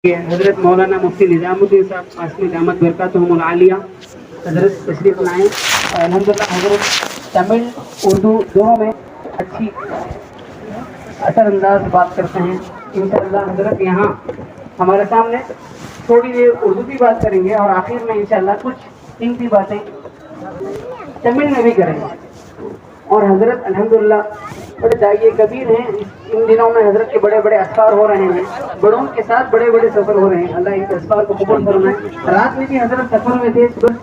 حضرت مولانا مفتی نظام الدین صاحب قاسمی دامت برکاتہم العالیہ حضرت تشریف لائیں. الحمدللہ حضرت تمل اردو دونوں میں اچھی اثر انداز بات کرتے ہیں. انشاءاللہ حضرت یہاں ہمارے سامنے تھوڑی دیر اردو کی بات کریں گے اور آخر میں انشاءاللہ کچھ قیمتی باتیں تمل میں بھی کریں گے. اور حضرت الحمدللہ بڑے داعیے کبیر ہیں. ان دنوں میں حضرت کے بڑے بڑے اسفار ہو رہے ہیں, بڑوں کے ساتھ بڑے بڑے سفر ہو رہے ہیں. اللہ ان اسفار کو قبول فرمائے. رات میں بھی حضرت سفر میں تھے, صبح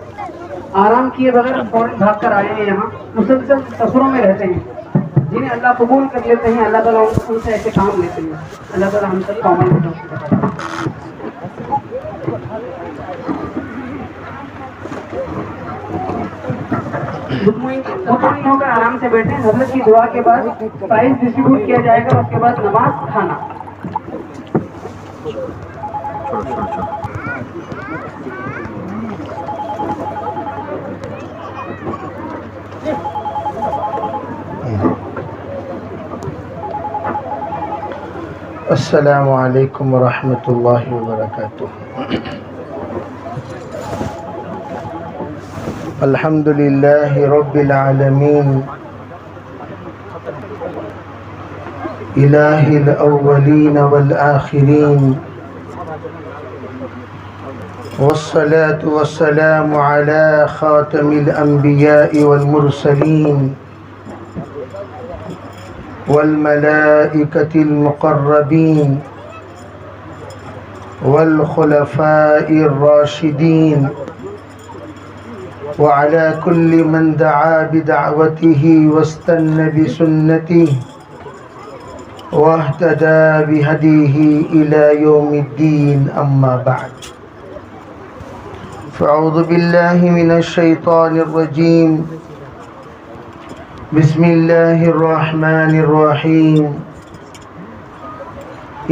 آرام کیے بغیر فوراً بھاگ کر آئے ہیں. یہاں مسلسل سفروں میں رہتے ہیں. جنہیں اللہ قبول کر لیتے ہیں اللہ تعالیٰ ان سے ایسے کام لیتے ہیں. اللہ تعالیٰ ہم سب کاموں کو مطمئن ہو کر آرام سے بیٹھیں. حضرت کی دعا کے بعد پرائز ڈسٹریبیوٹ کیا جائے گا, اس کے بعد نماز کھانا. السلام علیکم ورحمۃ اللہ وبرکاتہ. الحمد للہ رب العالمین الہ الاولین والآخرین والصلاة والسلام علی خاتم الانبیاء والمرسلین والملائکۃ المقربین والخلفاء الراشدین وعلى كل من دعا بدعوته واستنى بسنته واهتدى بهديه إلى يوم الدين. أما بعد فأعوذ بالله من الشيطان الرجيم. بسم الله الرحمن الرحيم.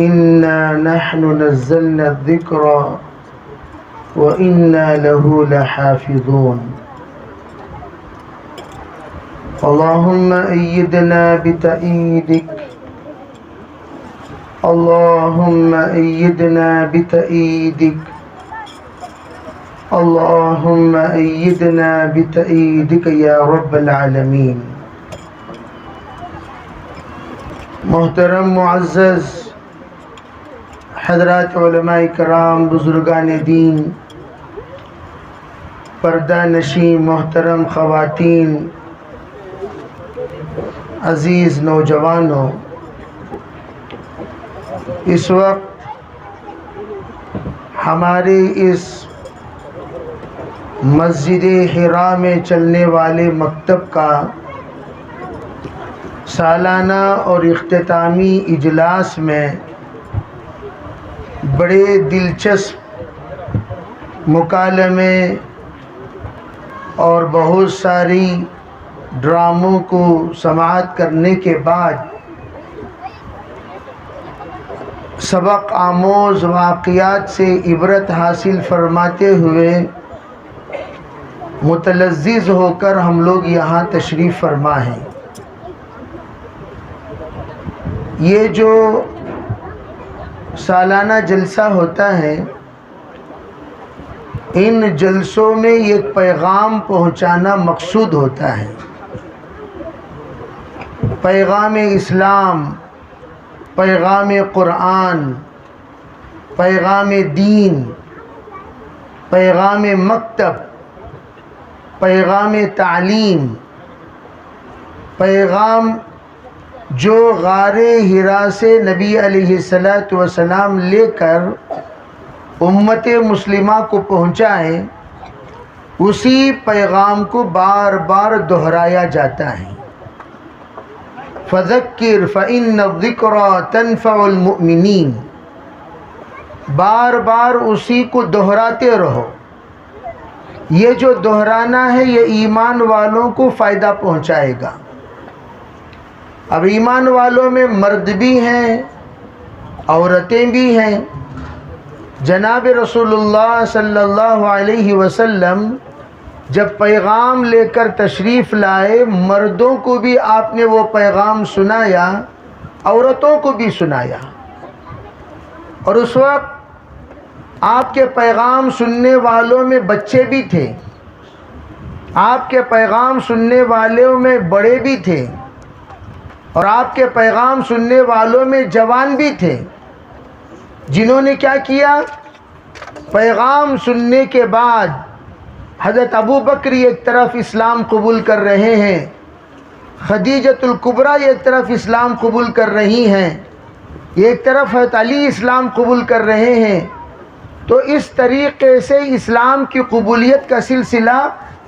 إنا نحن نزلنا الذكر وَإِنَّا لَهُ لَحَافِظُونَ. اللهم أيدنا بتأييدك اللهم أيدنا بتأييدك اللهم أيدنا بتأييدك يا رب العالمين. محترم معزز حضرات علماء کرام, بزرگان دین, پردہ نشین محترم خواتین, عزیز نوجوانوں, اس وقت ہمارے اس مسجد حرا میں چلنے والے مکتب کا سالانہ اور اختتامی اجلاس میں بڑے دلچسپ مکالمے اور بہت ساری ڈراموں کو سماعت کرنے کے بعد سبق آموز واقعات سے عبرت حاصل فرماتے ہوئے متلذذ ہو کر ہم لوگ یہاں تشریف فرما ہیں. یہ جو سالانہ جلسہ ہوتا ہے, ان جلسوں میں ایک پیغام پہنچانا مقصود ہوتا ہے. پیغام اسلام, پیغام قرآن, پیغام دین, پیغام مکتب, پیغام تعلیم, پیغام جو غار حرا سے نبی علیہ السلام لے کر امت مسلمہ کو پہنچائے, اسی پیغام کو بار بار دہرایا جاتا ہے. فذکر فإن الذکری تنفع المؤمنین. بار بار اسی کو دہراتے رہو. یہ جو دہرانا ہے یہ ایمان والوں کو فائدہ پہنچائے گا. اب ایمان والوں میں مرد بھی ہیں, عورتیں بھی ہیں. جناب رسول اللہ صلی اللہ علیہ وسلم جب پیغام لے کر تشریف لائے, مردوں کو بھی آپ نے وہ پیغام سنایا, عورتوں کو بھی سنایا. اور اس وقت آپ کے پیغام سننے والوں میں بچے بھی تھے، آپ کے پیغام سننے والوں میں بڑے بھی تھے، اور آپ کے پیغام سننے والوں میں جوان بھی تھے، جنہوں نے کیا کیا؟ پیغام سننے کے بعد حضرت ابو بکر ایک طرف اسلام قبول کر رہے ہیں، خدیجۃ الکبریٰ ایک طرف اسلام قبول کر رہی ہیں، ایک طرف حضرت علی اسلام قبول کر رہے ہیں، تو اس طریقے سے اسلام کی قبولیت کا سلسلہ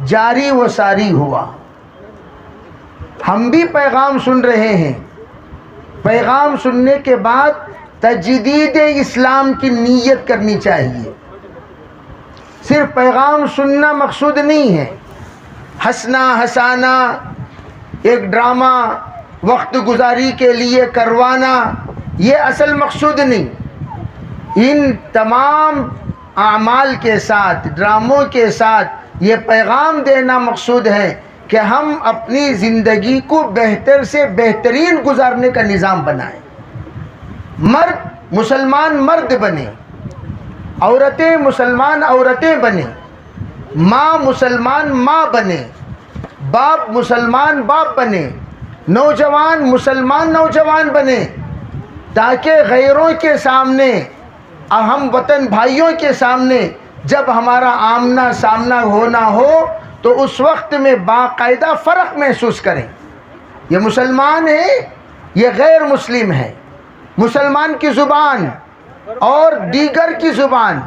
جاری و ساری ہوا۔ ہم بھی پیغام سن رہے ہیں، پیغام سننے کے بعد تجدید اسلام کی نیت کرنی چاہیے۔ صرف پیغام سننا مقصود نہیں ہے، ہنسنا ہسانا، ایک ڈرامہ وقت گزاری کے لیے کروانا، یہ اصل مقصود نہیں۔ ان تمام اعمال کے ساتھ، ڈراموں کے ساتھ یہ پیغام دینا مقصود ہے کہ ہم اپنی زندگی کو بہتر سے بہترین گزارنے کا نظام بنائیں۔ مرد مسلمان مرد بنے، عورتیں مسلمان عورتیں بنے، ماں مسلمان ماں بنے، باپ مسلمان باپ بنے، نوجوان مسلمان نوجوان بنے، تاکہ غیروں کے سامنے، ہم وطن بھائیوں کے سامنے جب ہمارا آمنا سامنا ہونا ہو تو اس وقت میں باقاعدہ فرق محسوس کریں۔ یہ مسلمان ہے، یہ غیر مسلم ہے، مسلمان کی زبان اور دیگر کی زبان،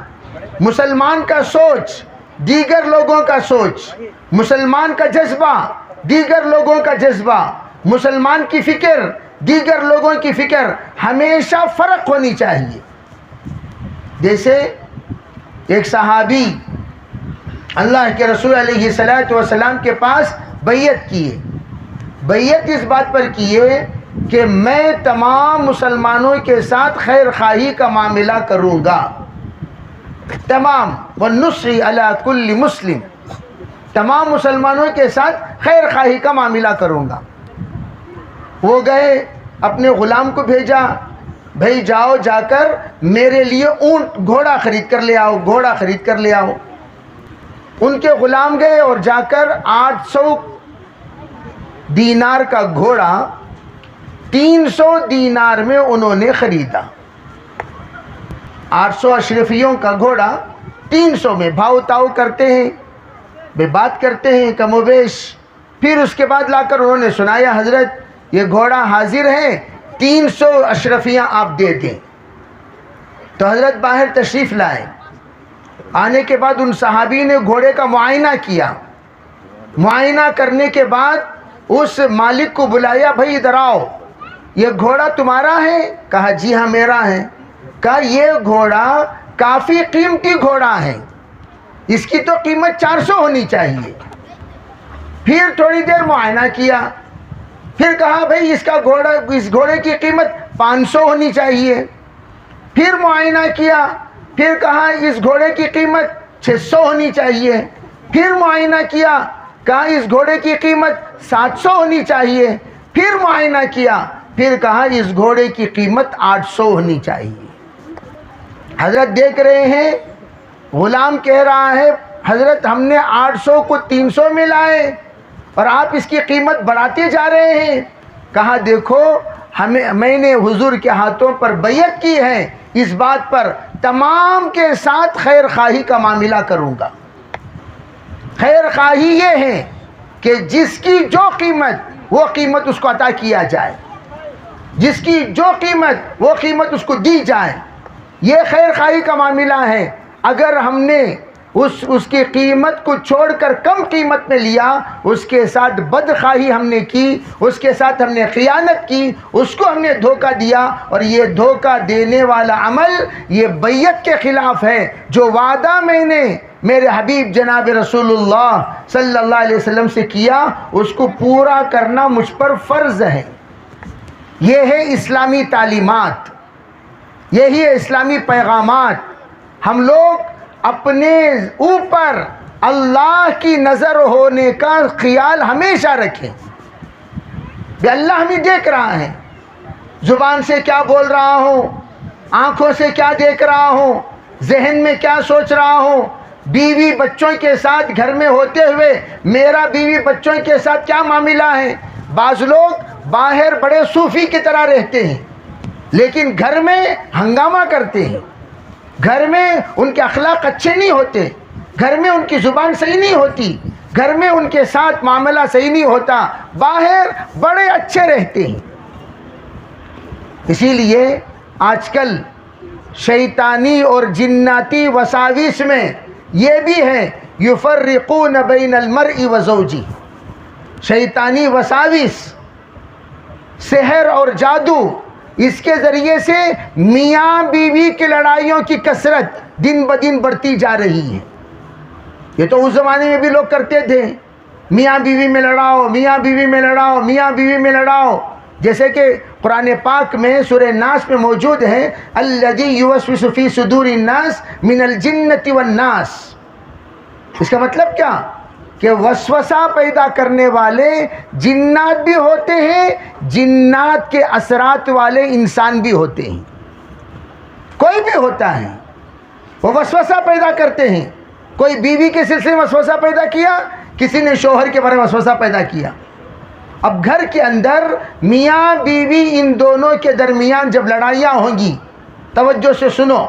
مسلمان کا سوچ دیگر لوگوں کا سوچ، مسلمان کا جذبہ دیگر لوگوں کا جذبہ، مسلمان کی فکر دیگر لوگوں کی فکر، ہمیشہ فرق ہونی چاہیے۔ جیسے ایک صحابی اللہ کے رسول علیہ الصلوۃ والسلام کے پاس بیعت کیے، بیعت اس بات پر کیے کہ میں تمام مسلمانوں کے ساتھ خیر خواہی کا معاملہ کروں گا، تمام والنصر علی کل مسلم، تمام مسلمانوں کے ساتھ خیر خواہی کا معاملہ کروں گا۔ وہ گئے، اپنے غلام کو بھیجا، بھائی جاؤ جا کر میرے لیے اونٹ گھوڑا خرید کر لے آؤ، گھوڑا خرید کر لے آؤ۔ ان کے غلام گئے اور جا کر 800 دینار کا گھوڑا 300 دینار میں انہوں نے خریدا۔ 800 اشرفیوں کا گھوڑا 300 میں بھاؤ تاؤ کرتے ہیں، بے بات کرتے ہیں کم و بیش۔ پھر اس کے بعد لا کر انہوں نے سنایا حضرت یہ گھوڑا حاضر ہے، 300 اشرفیاں آپ دے دیں۔ تو حضرت باہر تشریف لائے، آنے کے بعد ان صحابی نے گھوڑے کا معائنہ کیا، معائنہ کرنے کے بعد اس مالک کو بلایا، بھائی ادھر آؤ، یہ گھوڑا تمہارا ہے؟ کہا جی ہاں میرا ہے۔ کہا یہ گھوڑا کافی قیمتی گھوڑا ہے، اس کی تو قیمت 400 ہونی چاہیے۔ پھر تھوڑی دیر معائنہ کیا، پھر کہا بھائی اس گھوڑے کی قیمت 500 ہونی چاہیے۔ پھر معائنہ کیا، پھر کہا اس گھوڑے کی قیمت 600 ہونی چاہیے۔ پھر معائنہ کیا، کہا اس گھوڑے کی قیمت 700 ہونی چاہیے۔ پھر معائنہ کیا، پھر کہا اس گھوڑے کی قیمت 800 ہونی چاہیے۔ حضرت دیکھ رہے ہیں، غلام کہہ رہا ہے حضرت ہم نے 800 کو 300 میں لائے اور آپ اس کی قیمت بڑھاتے جا رہے ہیں۔ کہا دیکھو میں نے حضور کے ہاتھوں پر بیعت کی ہے، اس بات پر تمام کے ساتھ خیر خواہی کا معاملہ کروں گا۔ خیر خواہی یہ ہے کہ جس کی جو قیمت وہ قیمت اس کو عطا کیا جائے، جس کی جو قیمت وہ قیمت اس کو دی جائے، یہ خیر خواہی کا معاملہ ہے۔ اگر ہم نے اس کی قیمت کو چھوڑ کر کم قیمت میں لیا، اس کے ساتھ بدخواہی ہم نے کی، اس کے ساتھ ہم نے خیانت کی، اس کو ہم نے دھوکہ دیا، اور یہ دھوکہ دینے والا عمل یہ بیعت کے خلاف ہے۔ جو وعدہ میں نے میرے حبیب جناب رسول اللہ صلی اللہ علیہ وسلم سے کیا، اس کو پورا کرنا مجھ پر فرض ہے۔ یہ ہے اسلامی تعلیمات، یہی ہے اسلامی پیغامات۔ ہم لوگ اپنے اوپر اللہ کی نظر ہونے کا خیال ہمیشہ رکھیں کہ اللہ ہمیں دیکھ رہا ہے، زبان سے کیا بول رہا ہوں، آنکھوں سے کیا دیکھ رہا ہوں، ذہن میں کیا سوچ رہا ہوں، بیوی بچوں کے ساتھ گھر میں ہوتے ہوئے میرا بیوی بچوں کے ساتھ کیا معاملہ ہے۔ بعض لوگ باہر بڑے صوفی کی طرح رہتے ہیں لیکن گھر میں ہنگامہ کرتے ہیں، گھر میں ان کے اخلاق اچھے نہیں ہوتے، گھر میں ان کی زبان صحیح نہیں ہوتی، گھر میں ان کے ساتھ معاملہ صحیح نہیں ہوتا، باہر بڑے اچھے رہتے ہیں۔ اسی لیے آج کل شیطانی اور جناتی وساوس میں یہ بھی ہے، یفرقون بین المرء وزوجہ، شیطانی وساوس، سحر اور جادو، اس کے ذریعے سے میاں بیوی کی لڑائیوں کی کثرت دن بدن بڑھتی جا رہی ہے۔ یہ تو اس زمانے میں بھی لوگ کرتے تھے، میاں بیوی میں لڑاؤ، میاں بیوی میں لڑاؤ، میاں بیوی میں لڑاؤ، جیسے کہ قرآن پاک میں سورہ ناس میں موجود ہے، الذی یوسوس فی صدور الناس من الجنۃ والناس۔ اس کا مطلب کیا کہ وسوسہ پیدا کرنے والے جنات بھی ہوتے ہیں، جنات کے اثرات والے انسان بھی ہوتے ہیں، کوئی بھی ہوتا ہے، وہ وسوسہ پیدا کرتے ہیں۔ کوئی بیوی کے سلسلے میں وسوسہ پیدا کیا، کسی نے شوہر کے بارے میں وسوسہ پیدا کیا۔ اب گھر کے اندر میاں بیوی ان دونوں کے درمیان جب لڑائیاں ہوں گی، توجہ سے سنو،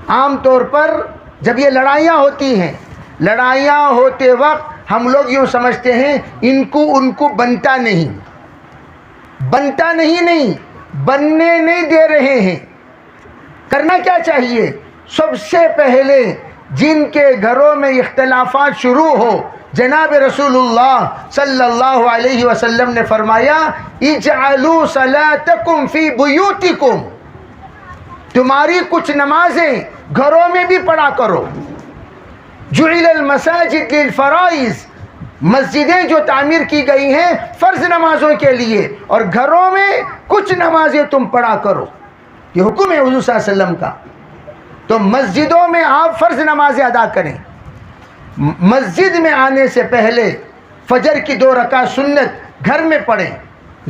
عام طور پر جب یہ لڑائیاں ہوتی ہیں، لڑائیاں ہوتے وقت ہم لوگ یوں سمجھتے ہیں ان کو بنتا نہیں، بننے نہیں دے رہے ہیں۔ کرنا کیا چاہیے؟ سب سے پہلے جن کے گھروں میں اختلافات شروع ہو، جناب رسول اللہ صلی اللہ علیہ وسلم نے فرمایا، اجعلوا صلاتکم فی بیوتکم، تمہاری کچھ نمازیں گھروں میں بھی پڑھا کرو۔ جعل المساجد للفرائض، مسجدیں جو تعمیر کی گئی ہیں فرض نمازوں کے لیے، اور گھروں میں کچھ نمازیں تم پڑھا کرو، یہ حکم ہے حضور صلی اللہ علیہ وسلم کا۔ تو مسجدوں میں آپ فرض نمازیں ادا کریں۔ مسجد میں آنے سے پہلے فجر کی 2 رکعت سنت گھر میں پڑھیں،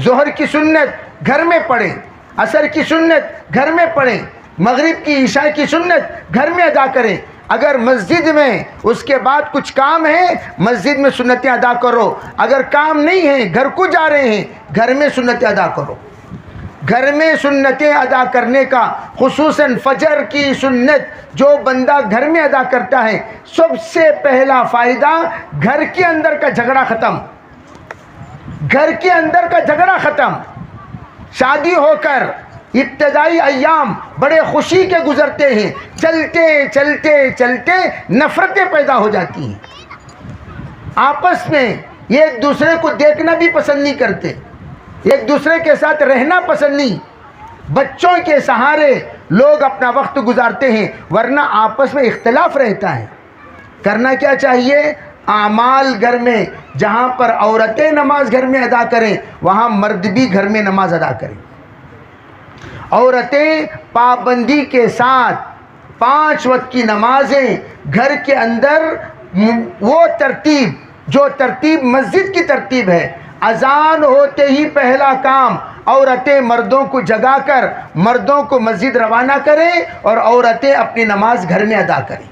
ظہر کی سنت گھر میں پڑھیں، عصر کی سنت گھر میں پڑھیں، مغرب کی عشاء کی سنت گھر میں ادا کریں۔ اگر مسجد میں اس کے بعد کچھ کام ہے، مسجد میں سنتیں ادا کرو، اگر کام نہیں ہے، گھر کو جا رہے ہیں، گھر میں سنتیں ادا کرو۔ گھر میں سنتیں ادا کرنے کا، خصوصاً فجر کی سنت جو بندہ گھر میں ادا کرتا ہے، سب سے پہلا فائدہ گھر کے اندر کا جھگڑا ختم، گھر کے اندر کا جھگڑا ختم۔ شادی ہو کر ابتدائی ایام بڑے خوشی کے گزرتے ہیں، چلتے چلتے چلتے نفرتیں پیدا ہو جاتی ہیں، آپس میں ایک دوسرے کو دیکھنا بھی پسند نہیں کرتے، ایک دوسرے کے ساتھ رہنا پسند نہیں، بچوں کے سہارے لوگ اپنا وقت گزارتے ہیں، ورنہ آپس میں اختلاف رہتا ہے۔ کرنا کیا چاہیے؟ اعمال گھر میں، جہاں پر عورتیں نماز گھر میں ادا کریں وہاں مرد بھی گھر میں نماز ادا کریں۔ عورتیں پابندی کے ساتھ 5 وقت کی نمازیں گھر کے اندر، وہ ترتیب جو ترتیب مسجد کی ترتیب ہے، اذان ہوتے ہی پہلا کام عورتیں مردوں کو جگا کر مردوں کو مسجد روانہ کریں اور عورتیں اپنی نماز گھر میں ادا کریں۔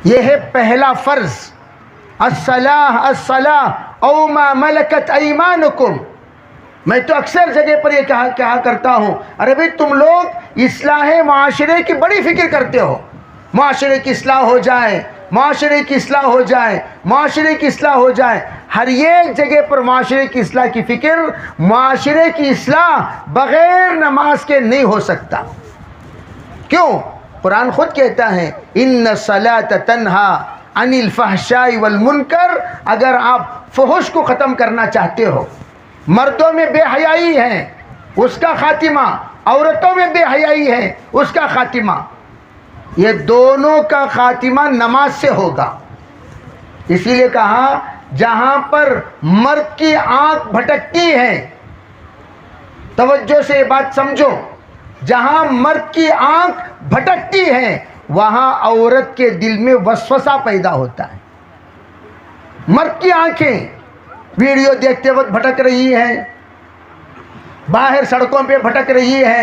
یہ ہے پہلا فرض، الصلاۃ او ما ملکت ایمانکم۔ میں تو اکثر جگہ پر یہ کہا کرتا ہوں، ارے بھئی تم لوگ اصلاح معاشرے کی بڑی فکر کرتے ہو، معاشرے کی اصلاح ہو جائے، معاشرے کی اصلاح ہو جائے، معاشرے کی اصلاح ہو جائے۔ ہر ایک جگہ پر معاشرے کی اصلاح کی فکر، معاشرے کی اصلاح بغیر نماز کے نہیں ہو سکتا۔ کیوں؟ قرآن خود کہتا ہے ان الصلاۃ تنہا عن الفحشاء والمنکر۔ اگر آپ فحش کو ختم کرنا چاہتے ہو، مردوں میں بے حیائی ہے اس کا خاتمہ، عورتوں میں بے حیائی ہے اس کا خاتمہ، یہ دونوں کا خاتمہ نماز سے ہوگا۔ اسی لیے کہا جہاں پر مرد کی آنکھ بھٹکتی ہے، توجہ سے یہ بات سمجھو، جہاں مرد کی آنکھ بھٹکتی ہے وہاں عورت کے دل میں وسوسہ پیدا ہوتا ہے۔ مرد کی آنکھیں ویڈیو دیکھتے وقت بھٹک رہی ہیں، باہر سڑکوں پہ بھٹک رہی ہے،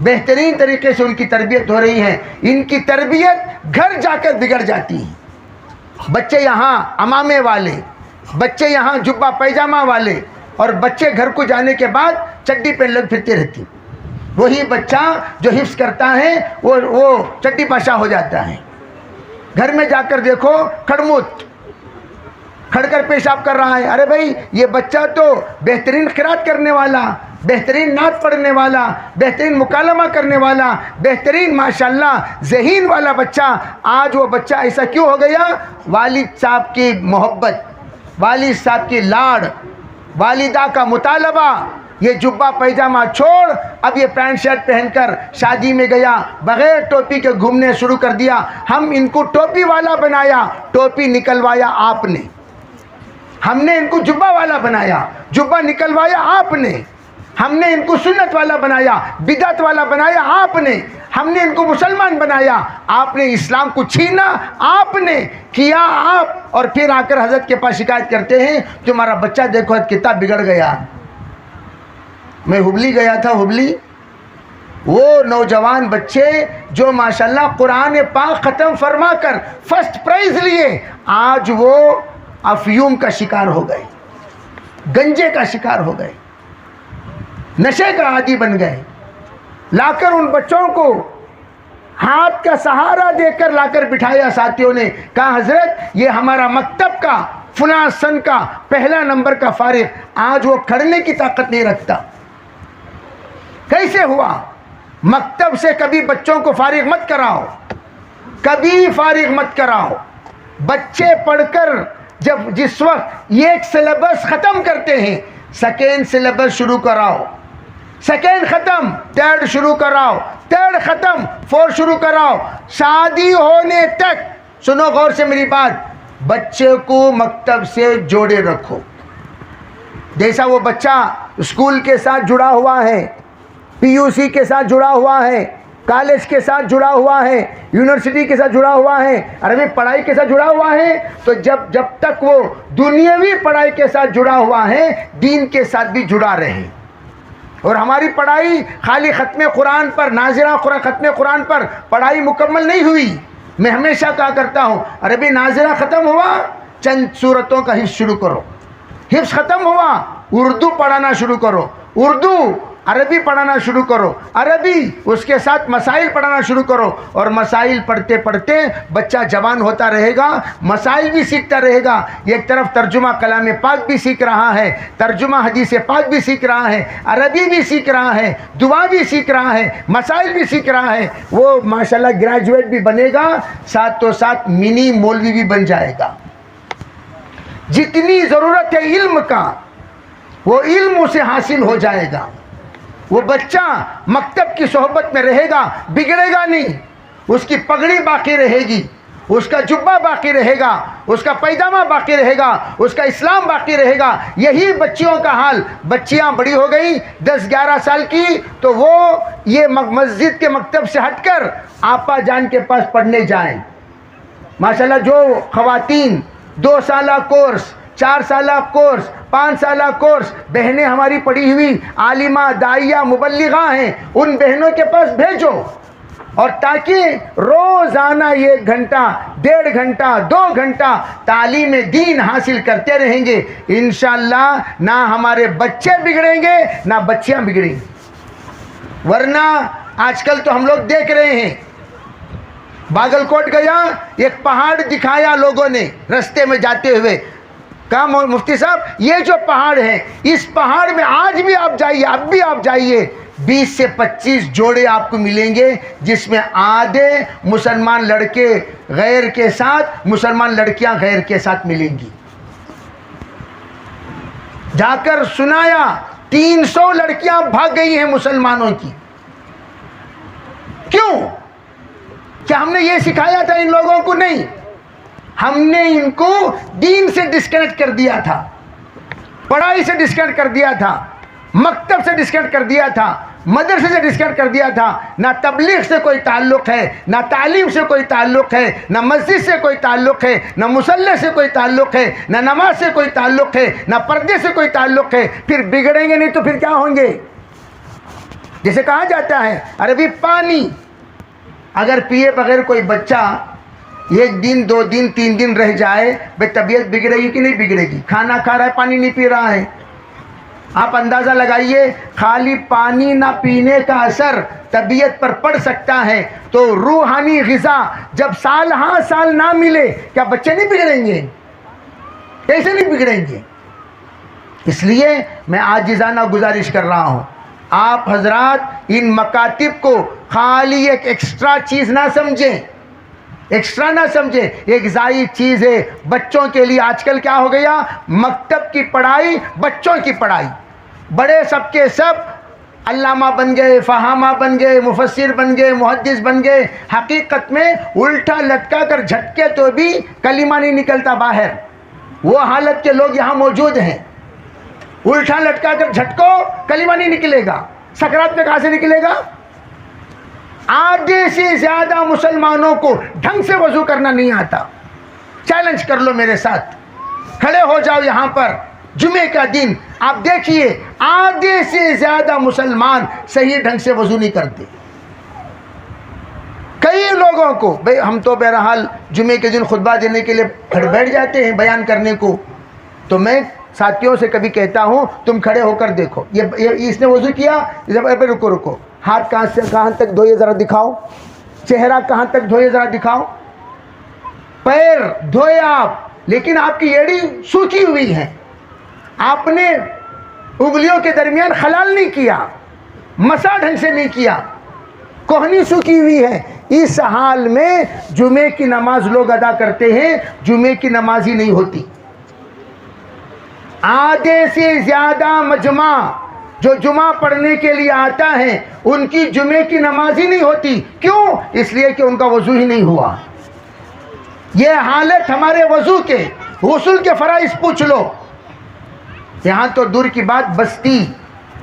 بہترین طریقے سے ان کی تربیت ہو رہی ہے. ان کی تربیت گھر جا کر بگڑ جاتی ہے. بچے یہاں امامے والے، بچے یہاں جبہ پیجامہ والے، اور بچے گھر کو جانے کے بعد چڈی پہن لگ پھرتے رہتی. وہی بچہ جو حفظ کرتا ہے وہ چڈی پاشا ہو جاتا ہے. گھر میں جا کر دیکھو کھڑموت کھڑ کر پیشاب کر رہا ہے. ارے بھائی یہ بچہ تو بہترین قرات کرنے والا، بہترین نعت پڑھنے والا، بہترین مکالمہ کرنے والا، بہترین ماشاءاللہ ذہین والا بچہ، آج وہ بچہ ایسا کیوں ہو گیا؟ والد صاحب کی محبت، والد صاحب کی لاڑ، والدہ کا مطالبہ. یہ جبہ پیجامہ چھوڑ اب یہ پینٹ شرٹ پہن کر شادی میں گیا، بغیر ٹوپی کے گھومنے شروع کر دیا. ہم ان کو ٹوپی والا بنایا، ٹوپی نکلوایا آپ نے. ہم نے ان کو جبہ والا بنایا، جبہ نکلوایا آپ نے. ہم نے ان کو سنت والا بنایا، بدعت والا بنایا آپ نے. ہم نے ان کو مسلمان بنایا، آپ نے اسلام کو چھینا، آپ نے کیا آپ. اور پھر آ کر حضرت کے پاس شکایت کرتے ہیں تمہارا بچہ دیکھو کتنا بگڑ گیا. میں ہبلی گیا تھا، ہبلی وہ نوجوان بچے جو ماشاءاللہ قرآن پاک ختم فرما کر فرسٹ پرائز لیے، آج وہ افیون کا شکار ہو گئے، گنجے کا شکار ہو گئے، نشے کا عادی بن گئے. لا کر ان بچوں کو ہاتھ کا سہارا دے کر لا کر بٹھایا. ساتھیوں نے کہا حضرت یہ ہمارا مکتب کا فلاں سن کا پہلا نمبر کا فارغ، آج وہ کھڑنے کی طاقت نہیں رکھتا. کیسے ہوا؟ مکتب سے کبھی بچوں کو فارغ مت کراؤ، کبھی فارغ مت کراؤ. بچے پڑھ کر جس وقت ایک سلیبس ختم کرتے ہیں، سیکنڈ سلیبس شروع کراؤ، سیکنڈ ختم تھرڈ شروع کراؤ، تھرڈ ختم فورتھ شروع کراؤ. شادی ہونے تک سنو غور سے میری بات، بچے کو مکتب سے جوڑے رکھو. جیسا وہ بچہ اسکول کے ساتھ جڑا ہوا ہے، پی یو سی کے ساتھ جڑا ہوا ہے، کالج کے ساتھ جڑا ہوا ہے، یونیورسٹی کے ساتھ جڑا ہوا ہے، عربی پڑھائی کے ساتھ جڑا ہوا ہے، تو جب تک وہ دنیاوی پڑھائی کے ساتھ جڑا ہوا ہے، دین کے ساتھ بھی جڑا رہے. اور ہماری پڑھائی خالی ختم قرآن پر، ناظرہ ختم قرآن پر پڑھائی مکمل نہیں ہوئی. میں ہمیشہ کہا کرتا ہوں عربی ناظرہ ختم ہوا، چند صورتوں کا حفظ شروع کرو. حفظ ختم ہوا، اردو پڑھانا شروع کرو، اردو عربی پڑھانا شروع کرو، عربی اس کے ساتھ مسائل پڑھانا شروع کرو. اور مسائل پڑھتے پڑھتے بچہ جوان ہوتا رہے گا، مسائل بھی سیکھتا رہے گا. ایک طرف ترجمہ کلام پاک بھی سیکھ رہا ہے، ترجمہ حدیث پاک بھی سیکھ رہا ہے، عربی بھی سیکھ رہا ہے، دعا بھی سیکھ رہا ہے، مسائل بھی سیکھ رہا ہے. وہ ماشاءاللہ گریجویٹ بھی بنے گا، ساتھ تو ساتھ منی مولوی بھی بن جائے گا. جتنی ضرورت ہے علم کا، وہ علم اسے حاصل ہو جائے گا. وہ بچہ مکتب کی صحبت میں رہے گا، بگڑے گا نہیں. اس کی پگڑی باقی رہے گی، اس کا جبہ باقی رہے گا، اس کا پیجامہ باقی رہے گا، اس کا اسلام باقی رہے گا. یہی بچیوں کا حال. بچیاں بڑی ہو گئی 10-11 سال کی، تو وہ یہ مسجد کے مکتب سے ہٹ کر آپا جان کے پاس پڑھنے جائیں. ماشاءاللہ جو خواتین 2 سالہ کورس، 4 سالہ کورس، 5 سالہ کورس بہنیں ہماری پڑھی ہوئی عالمہ، داعیہ، مبلغہ ہیں، ان بہنوں کے پاس بھیجو. اور تاکہ روزانہ 1 گھنٹہ، 1.5 گھنٹہ، 2 گھنٹہ تعلیم دین حاصل کرتے رہیں گے، انشاءاللہ نہ ہمارے بچے بگڑیں گے نہ بچیاں بگڑیں گی. ورنہ آج کل تو ہم لوگ دیکھ رہے ہیں، باگل کوٹ گیا، ایک پہاڑ دکھایا لوگوں نے رستے میں جاتے ہوئے. کہا مفتی صاحب یہ جو پہاڑ ہے، اس پہاڑ میں آج بھی آپ جائیے، اب بھی آپ جائیے، 20 سے 25 جوڑے آپ کو ملیں گے، جس میں آدھے مسلمان لڑکے غیر کے ساتھ، مسلمان لڑکیاں غیر کے ساتھ ملیں گی. جا کر سنایا 300 لڑکیاں بھاگ گئی ہیں مسلمانوں کی. کیوں؟ کیا ہم نے یہ سکھایا تھا ان لوگوں کو؟ نہیں، ہم نے ان کو دین سے ڈسکنیکٹ کر دیا تھا، پڑھائی سے ڈسکنیکٹ کر دیا تھا، مکتب سے ڈسکنیکٹ کر دیا تھا، مدرسے سے ڈسکنیکٹ کر دیا تھا. نہ تبلیغ سے کوئی تعلق ہے، نہ تعلیم سے کوئی تعلق ہے، نہ مسجد سے کوئی تعلق ہے، نہ مصلی سے کوئی تعلق ہے، نہ نماز سے کوئی تعلق ہے، نہ پردے سے کوئی تعلق ہے. پھر بگڑیں گے نہیں تو پھر کیا ہوں گے؟ جیسے کہا جاتا ہے عربی پانی اگر پیے بغیر کوئی بچہ 1 دن 2 دن 3 دن رہ جائے بھائی طبیعت بگڑے گی کہ نہیں بگڑے گی؟ کھانا کھا رہا ہے پانی نہیں پی رہا ہے. آپ اندازہ لگائیے خالی پانی نہ پینے کا اثر طبیعت پر پڑ سکتا ہے تو روحانی غذا جب سال ہاں سال نہ ملے کیا بچے نہیں بگڑیں گے؟ کیسے نہیں بگڑیں گے؟ اس لیے میں عاجزانہ گزارش کر رہا ہوں آپ حضرات ان مکاتب کو خالی ایک ایکسٹرا چیز نہ سمجھیں، ایکسٹرا نہ سمجھیں، ایک زائد چیز ہے بچوں کے لیے. آج کل کیا ہو گیا؟ مکتب کی پڑھائی بچوں کی پڑھائی، بڑے سب کے سب علامہ بن گئے، فہامہ بن گئے، مفسر بن گئے، محدث بن گئے. حقیقت میں الٹا لٹکا کر جھٹکے تو بھی کلمہ نہیں نکلتا باہر. وہ حالت کے لوگ یہاں موجود ہیں، الٹا لٹکا کر جھٹکو کلمہ نہیں نکلے گا. سکرات میں کہاں سے نکلے گا؟ آدھے سے زیادہ مسلمانوں کو ڈھنگ سے وضو کرنا نہیں آتا. چیلنج کر لو میرے ساتھ، کھڑے ہو جاؤ یہاں پر جمعے کا دن، آپ دیکھیے آدھے سے زیادہ مسلمان صحیح ڈھنگ سے وضو نہیں کرتے. کئی لوگوں کو بھئی ہم تو بہرحال جمعے کے دن خطبہ دینے کے لیے بیٹھ جاتے ہیں بیان کرنے کو، تو میں ساتھیوں سے کبھی کہتا ہوں تم کھڑے ہو کر دیکھو یہ اس نے وضو کیا، رکو رکو، ہاتھ کہاں سے کہاں تک دھوئے ذرا دکھاؤ، چہرہ کہاں تک دھوئے ذرا دکھاؤ، پیر دھوئے آپ، لیکن آپ کی ایڑی سوکھی ہوئی ہے، آپ نے انگلیوں کے درمیان خلال نہیں کیا، مسا ڈھنگ سے نہیں کیا، کوہنی سوکھی ہوئی ہے. اس حال میں جمعے کی نماز لوگ ادا کرتے ہیں، جمعے کی نماز ہی نہیں ہوتی. آدھے سے زیادہ مجمع جو جمعہ پڑھنے کے لیے آتا ہے ان کی جمعے کی نماز ہی نہیں ہوتی. کیوں؟ اس لیے کہ ان کا وضو ہی نہیں ہوا. یہ حالت ہمارے وضو کے، غسل کے فرائض پوچھ لو. یہاں تو دور کی بات، بستی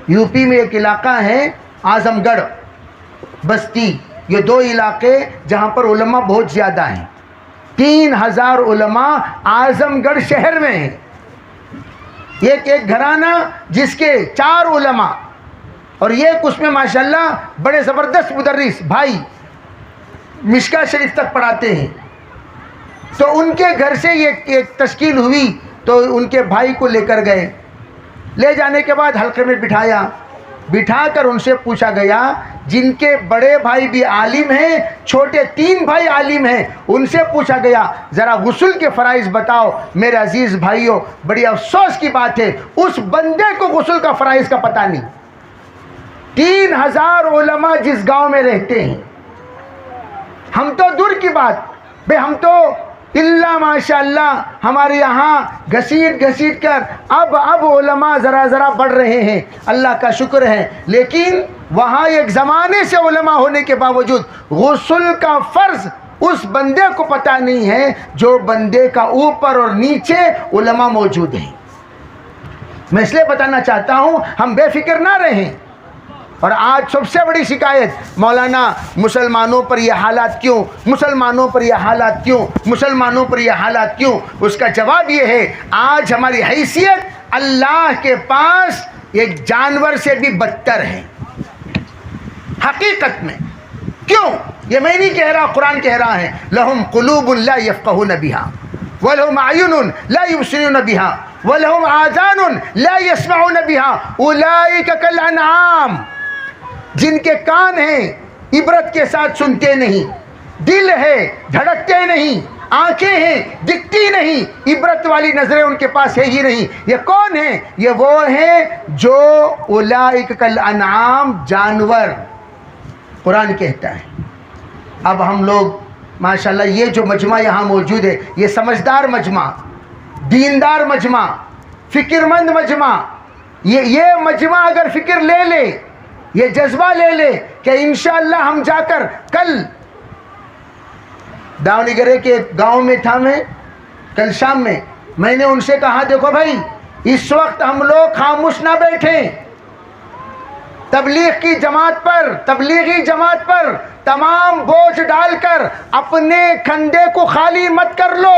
یو پی میں ایک علاقہ ہے اعظم گڑھ، بستی، یہ 2 علاقے جہاں پر علماء بہت زیادہ ہیں. 3000 علماء اعظم گڑھ شہر میں ہیں. ایک گھرانہ جس کے 4 علماء اور ایک اس میں ماشاءاللہ بڑے زبردست مدرس بھائی مشکا شریف تک پڑھاتے ہیں. تو ان کے گھر سے یہ ایک تشکیل ہوئی تو ان کے بھائی کو لے کر گئے. لے جانے کے بعد حلقے میں بٹھا کر ان سے پوچھا گیا جن کے بڑے بھائی بھی عالم ہیں، چھوٹے 3 بھائی عالم ہیں، ان سے پوچھا گیا ذرا غسل کے فرائض بتاؤ. میرے عزیز بھائیوں، بڑی افسوس کی بات ہے اس بندے کو غسل کا فرائض کا پتہ نہیں. 3000 علماء جس گاؤں میں رہتے ہیں، ہم تو دور کی بات بھئی، ہم تو اللہ ماشاءاللہ ہمارے یہاں گھسیٹ کر اب علماء ذرا بڑھ رہے ہیں، اللہ کا شکر ہے. لیکن وہاں ایک زمانے سے علماء ہونے کے باوجود غسل کا فرض اس بندے کو پتہ نہیں ہے جو بندے کا اوپر اور نیچے علماء موجود ہیں. میں اس لیے بتانا چاہتا ہوں ہم بے فکر نہ رہیں. اور آج سب سے بڑی شکایت مولانا مسلمانوں پر یہ حالات کیوں، مسلمانوں پر یہ حالات کیوں، مسلمانوں پر یہ حالات کیوں؟ اس کا جواب یہ ہے آج ہماری حیثیت اللہ کے پاس ایک جانور سے بھی بدتر ہے حقیقت میں. کیوں؟ یہ میں نہیں کہہ رہا، قرآن کہہ رہا ہے لہم قلوب لا یفقہون بہا ولہم اعین لا یبصرون بہا ولہم آذان لا یسمعون بہا اولئک کالانعام. جن کے کان ہیں عبرت کے ساتھ سنتے نہیں، دل ہے دھڑکتے نہیں، آنکھیں ہیں دکھتی نہیں، عبرت والی نظریں ان کے پاس ہے ہی نہیں. یہ کون ہیں؟ یہ وہ ہیں جو اولئک کالانعام، جانور قرآن کہتا ہے. اب ہم لوگ ماشاءاللہ یہ جو مجمع یہاں موجود ہے یہ سمجھدار مجمع، دیندار مجمع، فکر مند مجمع، یہ مجمع اگر فکر لے لے، یہ جذبہ لے لے کہ انشاءاللہ ہم جا کر کل داونگرے کے گاؤں میں تھا، میں کل شام میں نے ان سے کہا دیکھو بھائی اس وقت ہم لوگ خاموش نہ بیٹھیں، تبلیغی جماعت پر تمام بوجھ ڈال کر اپنے کھندے کو خالی مت کر لو.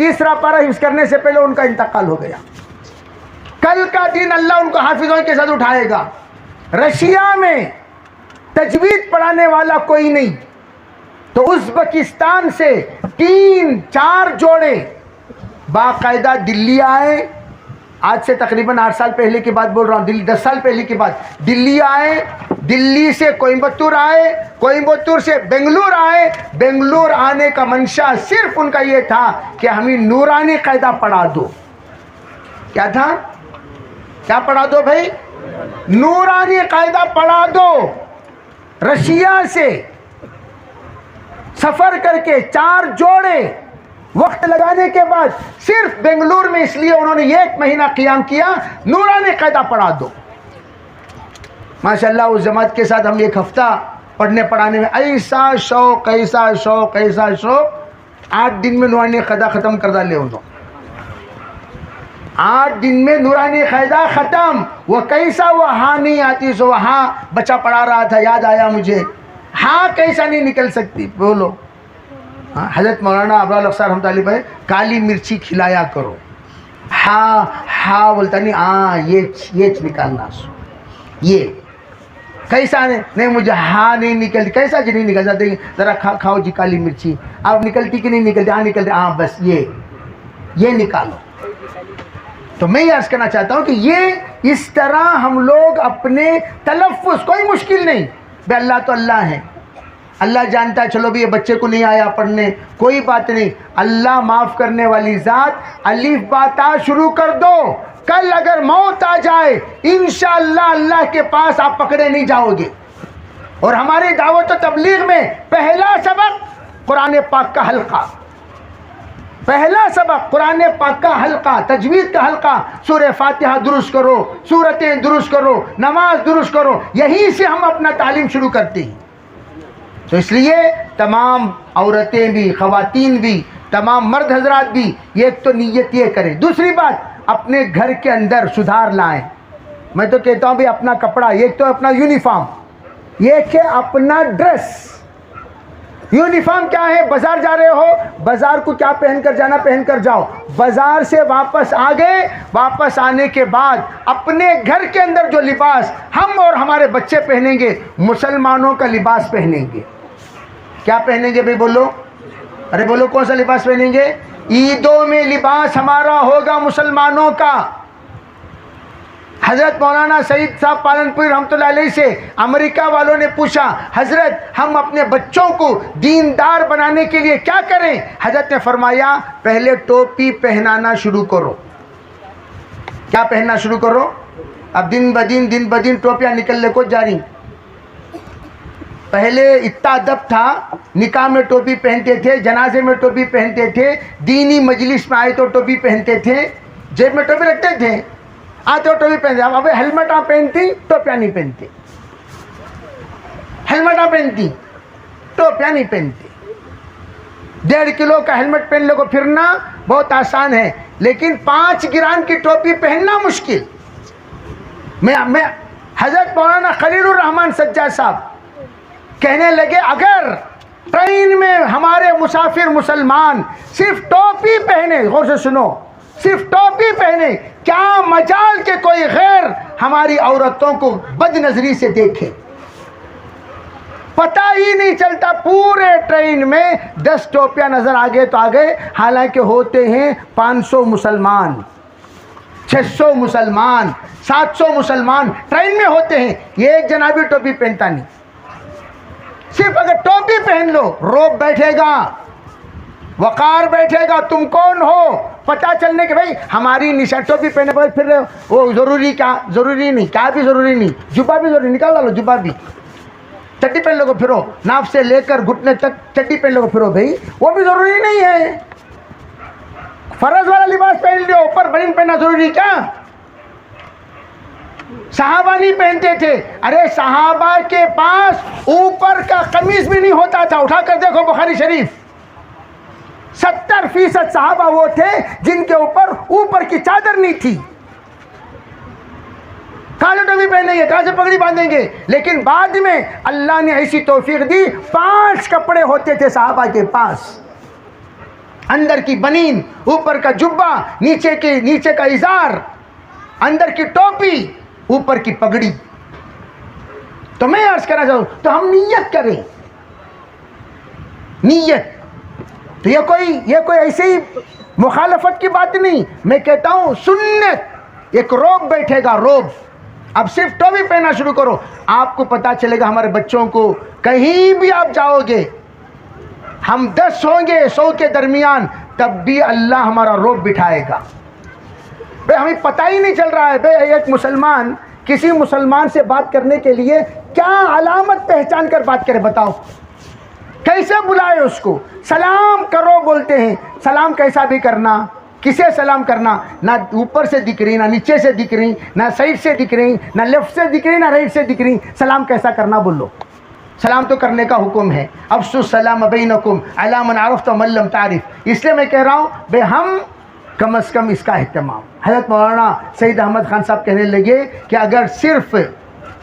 تیسرا پارہ حفظ کرنے سے پہلے ان کا انتقال ہو گیا. کل کا دن اللہ ان کو حافظوں کے ساتھ اٹھائے گا. رشیا میں تجوید پڑھانے والا کوئی نہیں, تو ازبکستان سے 3-4 جوڑے باقاعدہ دلی آئے. آج سے تقریباً 8 سال پہلے کی بات بول رہا ہوں, دلی 10 سال پہلے کی بات. دلی آئے, دلی سے کوئمبتور آئے, کوئمبتور سے بنگلور آئے. بنگلور آنے کا منشا صرف ان کا یہ تھا کہ ہمیں نورانی قاعدہ پڑھا دو. کیا تھا؟ کیا پڑھا دو بھائی؟ نورانی قاعدہ پڑھا دو. رشیا سے سفر کر کے 4 جوڑے وقت لگانے کے بعد صرف بنگلور میں اس لیے انہوں نے 1 مہینہ قیام کیا, نورانی قاعدہ پڑھا دو. ماشاءاللہ اس جماعت کے ساتھ ہم 1 ہفتہ پڑھنے پڑھانے میں ایسا شوق, 8 دن میں نورانی قاعدہ ختم کر ڈالے انہوں. 8 دن میں نورانی قاعدہ ختم. وہ کیسا, وہ ہاں نہیں آتی سو ہاں بچہ پڑھا رہا تھا, یاد آیا مجھے, ہاں کیسا نہیں نکل سکتی, بولو. حضرت مولانا ابرار افسر رحمۃ اللہ علیہ کالی مرچی کھلایا کرو. ہاں بولتا نہیں, ہاں یہ نکالنا سو, یہ کیسا نہیں مجھے ہاں نہیں نکلتی. کیسا جی نہیں نکل جاتے, ذرا کھاؤ جی کالی مرچی. اب نکلتی کہ نہیں نکلتی؟ ہاں نکلتی. ہاں بس یہ نکالو. تو میں یہ عرض کرنا چاہتا ہوں کہ یہ اس طرح ہم لوگ اپنے تلفظ, کوئی مشکل نہیں بے, اللہ تو اللہ ہے, اللہ جانتا ہے. چلو بھی یہ بچے کو نہیں آیا پڑھنے, کوئی بات نہیں, اللہ معاف کرنے والی ذات. الف با تا شروع کر دو. کل اگر موت آ جائے انشاءاللہ اللہ کے پاس آپ پکڑے نہیں جاؤ گے. اور ہماری دعوت و تبلیغ میں پہلا سبق قرآن پاک کا حلقہ, پہلا سبق قرآن پاک کا حلقہ, تجوید کا حلقہ. سورہ فاتحہ درست کرو, سورتیں درست کرو, نماز درست کرو. یہیں سے ہم اپنا تعلیم شروع کرتے ہیں. تو اس لیے تمام عورتیں بھی, خواتین بھی, تمام مرد حضرات بھی ایک تو نیت یہ کریں. دوسری بات, اپنے گھر کے اندر سدھار لائیں. میں تو کہتا ہوں بھی اپنا کپڑا, ایک تو اپنا یونیفارم, ایک ہے اپنا ڈریس. یونیفارم کیا ہے؟ بازار جا رہے ہو, بازار کو کیا پہن کر جانا پہن کر جاؤ. بازار سے واپس آ گئے, واپس آنے کے بعد اپنے گھر کے اندر جو لباس ہم اور ہمارے بچے پہنیں گے, مسلمانوں کا لباس پہنیں گے. کیا پہنیں گے بھائی بولو؟ ارے بولو کون سا لباس پہنیں گے؟ عیدوں میں لباس ہمارا ہوگا مسلمانوں کا. حضرت مولانا سعید صاحب پالنپوری رحمۃ اللہ علیہ سے امریکہ والوں نے پوچھا, حضرت ہم اپنے بچوں کو دیندار بنانے کے لیے کیا کریں؟ حضرت نے فرمایا پہلے ٹوپی پہنانا شروع کرو. کیا پہننا شروع کرو؟ اب دن بدن ٹوپیاں نکلنے کو جاری. پہلے اتنا ادب تھا, نکاح میں ٹوپی پہنتے تھے, جنازے میں ٹوپی پہنتے تھے, دینی مجلس میں آئے تو ٹوپی پہنتے تھے, جیب میں ٹوپی رکھتے تھے, آتے ہو ٹوپی پہنتے. اب ہیلمٹ آپ پہنتی, ٹوپیاں نہیں پہنتی. ہیلمٹ آپ پہنتی, ٹوپیاں نہیں پہنتی. 1.5 کلو کا ہیلمٹ پہننے کو پھرنا بہت آسان ہے, لیکن 5 گرام کی ٹوپی پہننا مشکل. میں حضرت مولانا خلیل الرحمان سجاد صاحب کہنے لگے اگر ٹرین میں ہمارے مسافر مسلمان صرف ٹوپی پہنے, غور سے سنو, صرف ٹوپی پہنے, کیا مجال کہ کوئی غیر ہماری عورتوں کو بد نظری سے دیکھے. پتہ ہی نہیں چلتا, پورے ٹرین میں 10 ٹوپیاں نظر آ گئے تو آ گئے, حالانکہ ہوتے ہیں 500 مسلمان, 600 مسلمان, 700 مسلمان ٹرین میں ہوتے ہیں. یہ ایک جنابی ٹوپی پہنتا نہیں. صرف اگر ٹوپی پہن لو, روب بیٹھے گا, وقار بیٹھے گا, تم کون ہو پتہ چلنے کے بھائی ہماری نشان. ٹوپی پہنے پر پھر رہے ہو, وہ ضروری کیا ضروری نہیں, کیا بھی ضروری نہیں, جبہ بھی ضروری, نکال ڈالو جبہ بھی. چڈی پہن لو کو پھرو, ناف سے لے کر گھٹنے تک چڈی پہن لو کو پھرو بھائی, وہ بھی ضروری نہیں ہے. فرض والا لباس پہن لو, اوپر بنین پہننا ضروری کیا؟ صحابہ نہیں پہنتے تھے. ارے صحابہ کے پاس اوپر کا قمیص بھی نہیں ہوتا تھا. اٹھا کر دیکھو بخاری شریف, 70% صحابہ وہ تھے جن کے اوپر کی چادر نہیں تھی. کالے ٹوپی پہنیں گے, کہاں سے پگڑی باندھیں گے. لیکن بعد میں اللہ نے ایسی توفیق دی, 5 کپڑے ہوتے تھے صحابہ کے پاس. اندر کی بنین، اوپر کا جبہ، نیچے کا ازار، اندر کی ٹوپی، اوپر کی پگڑی. تو میں عرض کرنا چاہوں تو ہم نیت کریں. نیت تو یہ کوئی ایسے ہی مخالفت کی بات نہیں. میں کہتا ہوں سنت. ایک روب بیٹھے گا، روب. اب صرف ٹوپی پہننا شروع کرو، آپ کو پتا چلے گا ہمارے بچوں کو کہیں بھی آپ جاؤ گے، ہم 10 ہوں گے 100 کے درمیان، تب بھی اللہ ہمارا روب بٹھائے گا. بھئی ہمیں پتہ ہی نہیں چل رہا ہے. بھئی ایک مسلمان کسی مسلمان سے بات کرنے کے لیے کیا علامت پہچان کر بات کرے بتاؤ؟ کیسے بلائے اس کو؟ سلام کرو بولتے ہیں. سلام کیسا بھی کرنا، کسے سلام کرنا؟ نہ اوپر سے دکھ رہی، نہ نیچے سے دکھ رہی، نہ سائڈ سے دکھ رہی، نہ لیفٹ سے دکھ رہی، نہ رائٹ سے دکھ رہی. سلام کیسا کرنا بولو؟ سلام تو کرنے کا حکم ہے. افشوا السلام بینکم علی من عرفت ومن لم تعرف. اس لیے میں کہہ رہا ہوں بھئی ہم کم از کم اس کا اہتمام. حضرت مولانا سید احمد خان صاحب کہنے لگے کہ اگر صرف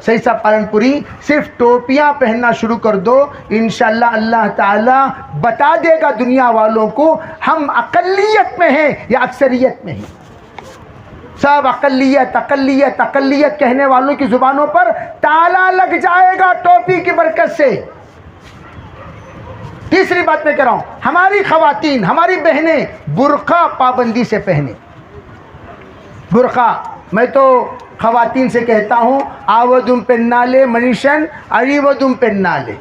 سید صاحب پالنپوری صرف ٹوپیاں پہننا شروع کر دو، انشاءاللہ اللہ تعالی بتا دے گا دنیا والوں کو ہم اقلیت میں ہیں یا اکثریت میں ہیں. سب اقلیت اقلیت اقلیت کہنے والوں کی زبانوں پر تالا لگ جائے گا ٹوپی کی برکت سے. تیسری بات میں کہہ رہا ہوں، ہماری خواتین، ہماری بہنیں برقع پابندی سے پہنیں. برقع میں تو خواتین سے کہتا ہوں آودم پہنالے منیشن اریودم پہنالے.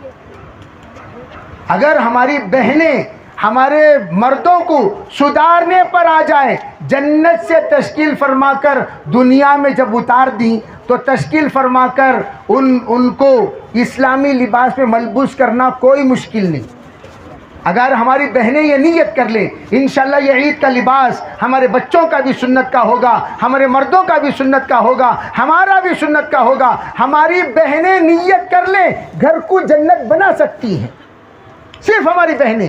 اگر ہماری بہنیں ہمارے مردوں کو سدھارنے پر آ جائیں، جنت سے تشکیل فرما کر دنیا میں جب اتار دیں تو تشکیل فرما کر ان کو اسلامی لباس میں ملبوس کرنا کوئی مشکل نہیں. اگر ہماری بہنیں یہ نیت کر لیں انشاءاللہ یہ عید کا لباس ہمارے بچوں کا بھی سنت کا ہوگا، ہمارے مردوں کا بھی سنت کا ہوگا، ہمارا بھی سنت کا ہوگا. ہماری بہنیں نیت کر لیں گھر کو جنت بنا سکتی ہیں، صرف ہماری بہنیں.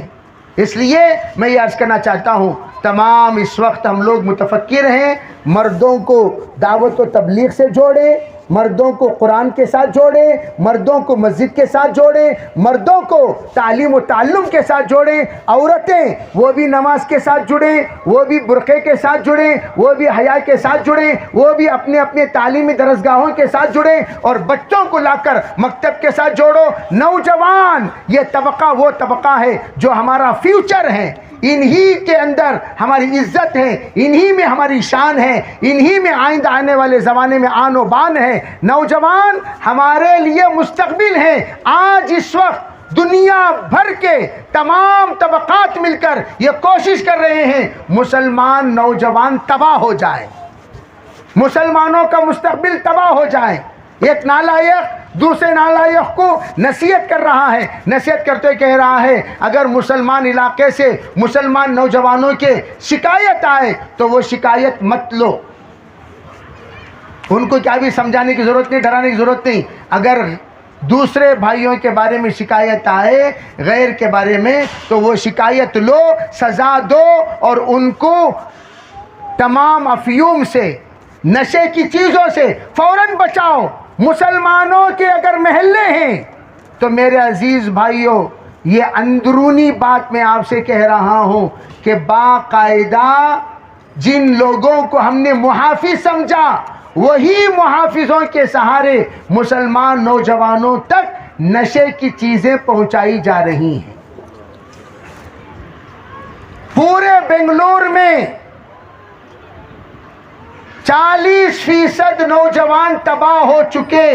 اس لیے میں یہ عرض کرنا چاہتا ہوں تمام اس وقت ہم لوگ متفکر ہیں، مردوں کو دعوت و تبلیغ سے جوڑیں، مردوں کو قرآن کے ساتھ جوڑیں، مردوں کو مسجد کے ساتھ جوڑیں، مردوں کو تعلیم و تعلم کے ساتھ جوڑیں. عورتیں وہ بھی نماز کے ساتھ جڑیں، وہ بھی برقعے کے ساتھ جڑیں، وہ بھی حیا کے ساتھ جڑیں، وہ بھی اپنے اپنے تعلیمی درسگاہوں کے ساتھ جڑیں، اور بچوں کو لا کر مکتب کے ساتھ جوڑو. نوجوان یہ طبقہ وہ طبقہ ہے جو ہمارا فیوچر ہے، انہی کے اندر ہماری عزت ہے، انہی میں ہماری شان ہے، انہی میں آئندہ آنے والے زمانے میں آن و بان ہے. نوجوان ہمارے لیے مستقبل ہیں. آج اس وقت دنیا بھر کے تمام طبقات مل کر یہ کوشش کر رہے ہیں مسلمان نوجوان تباہ ہو جائیں، مسلمانوں کا مستقبل تباہ ہو جائے. ایک نالائق دوسرے نالائق کو نصیحت کر رہا ہے، نصیحت کرتے کہہ رہا ہے اگر مسلمان علاقے سے مسلمان نوجوانوں کے شکایت آئے تو وہ شکایت مت لو. ان کو کیا بھی سمجھانے کی ضرورت نہیں، ڈرانے کی ضرورت نہیں. اگر دوسرے بھائیوں کے بارے میں شکایت آئے غیر کے بارے میں تو وہ شکایت لو، سزا دو، اور ان کو تمام افیون سے، نشے کی چیزوں سے فوراً بچاؤ. مسلمانوں کے اگر محلے ہیں تو میرے عزیز بھائیوں یہ اندرونی بات میں آپ سے کہہ رہا ہوں کہ باقاعدہ جن لوگوں کو ہم نے محافظ سمجھا وہی محافظوں کے سہارے مسلمان نوجوانوں تک نشے کی چیزیں پہنچائی جا رہی ہیں. پورے بنگلور میں 40% نوجوان تباہ ہو چکے.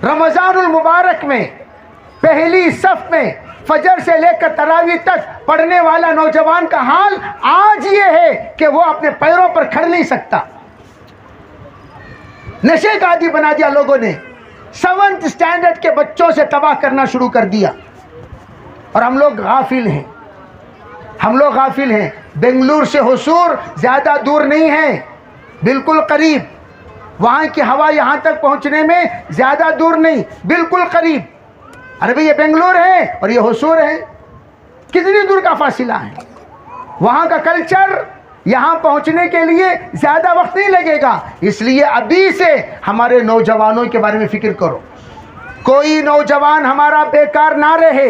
رمضان المبارک میں پہلی صف میں فجر سے لے کر تراویح تک پڑھنے والا نوجوان کا حال آج یہ ہے کہ وہ اپنے پیروں پر کھڑ نہیں سکتا. نشے کا عادی بنا دیا لوگوں نے. 7th اسٹینڈرڈ کے بچوں سے تباہ کرنا شروع کر دیا، اور ہم لوگ غافل ہیں، ہم لوگ غافل ہیں. بنگلور سے حصور زیادہ دور نہیں ہے، بالکل قریب. وہاں کی ہوا یہاں تک پہنچنے میں زیادہ دور نہیں، بالکل قریب. ارے بھئی یہ بنگلور ہے اور یہ حصور ہے، کتنی دور کا فاصلہ ہے. وہاں کا کلچر یہاں پہنچنے کے لیے زیادہ وقت نہیں لگے گا. اس لیے ابھی سے ہمارے نوجوانوں کے بارے میں فکر کرو. کوئی نوجوان ہمارا بیکار نہ رہے.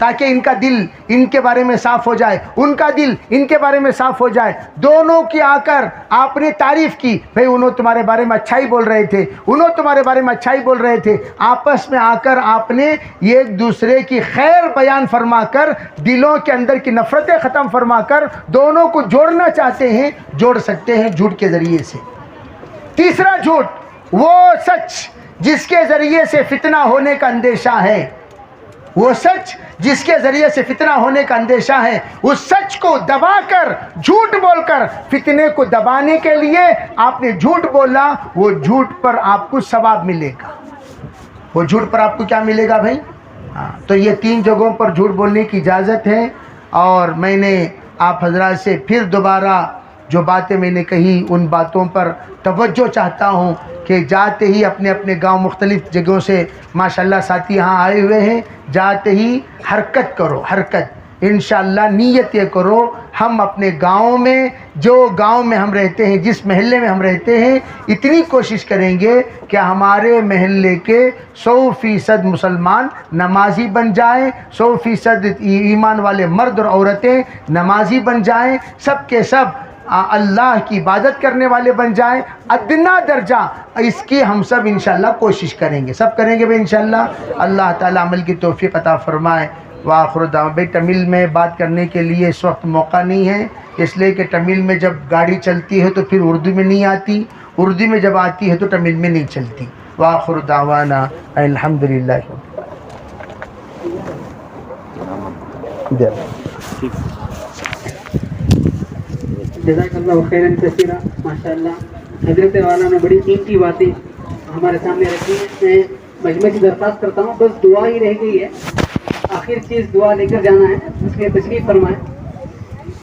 تاکہ ان کا دل ان کے بارے میں صاف ہو جائے, ان کا دل ان کے بارے میں صاف ہو جائے. دونوں کی آ کر آپ نے تعریف کی, بھئی انہوں تمہارے بارے میں اچھائی بول رہے تھے, انہوں تمہارے بارے میں اچھائی بول رہے تھے. آپس میں آ کر آپ نے ایک دوسرے کی خیر بیان فرما کر, دلوں کے اندر کی نفرتیں ختم فرما کر دونوں کو جوڑنا چاہتے ہیں, جوڑ سکتے ہیں جھوٹ کے ذریعے سے. تیسرا جھوٹ, وہ سچ جس کے ذریعے سے فتنہ ہونے کا اندیشہ ہے, وہ سچ جس کے ذریعے سے فتنہ ہونے کا اندیشہ ہے, اس سچ کو دبا کر, جھوٹ بول کر فتنے کو دبانے کے لیے آپ نے جھوٹ بولا. وہ جھوٹ پر آپ کو ثواب ملے گا. وہ جھوٹ پر آپ کو کیا ملے گا بھائی؟ تو یہ 3 جگہوں پر جھوٹ بولنے کی اجازت ہے. اور میں نے آپ حضرات سے پھر دوبارہ جو باتیں میں نے کہی ان باتوں پر توجہ چاہتا ہوں کہ جاتے ہی اپنے اپنے گاؤں مختلف جگہوں سے ماشاءاللہ ساتھی یہاں آئے ہوئے ہیں, جاتے ہی حرکت کرو, حرکت انشاءاللہ نیت یہ کرو, ہم اپنے گاؤں میں, جو گاؤں میں ہم رہتے ہیں, جس محلے میں ہم رہتے ہیں, اتنی کوشش کریں گے کہ ہمارے محلے کے 100% مسلمان نمازی بن جائیں, 100% ایمان والے مرد اور عورتیں نمازی بن جائیں, سب کے سب اللہ کی عبادت کرنے والے بن جائیں. ادنا درجہ اس کی ہم سب انشاءاللہ کوشش کریں گے, سب کریں گے بھائی انشاءاللہ. اللہ تعالیٰ عمل کی توفیق عطا فرمائے. وآخر دعوانا. بھائی تمل میں بات کرنے کے لیے اس وقت موقع نہیں ہے, اس لیے کہ تمل میں جب گاڑی چلتی ہے تو پھر اردو میں نہیں آتی, اردو میں جب آتی ہے تو تمل میں نہیں چلتی. وآخر دعوانا الحمدللہ. جزاک اللہ خیراً کثیرا. ماشاءاللہ حضرت والا نے بڑی قیمتی باتیں ہمارے سامنے رکھی ہیں. میں مجمع سے درخواست کرتا ہوں, بس دعا ہی رہ گئی ہے, آخر چیز دعا لے کر جانا ہے, اس لیے تشریف فرمائیں.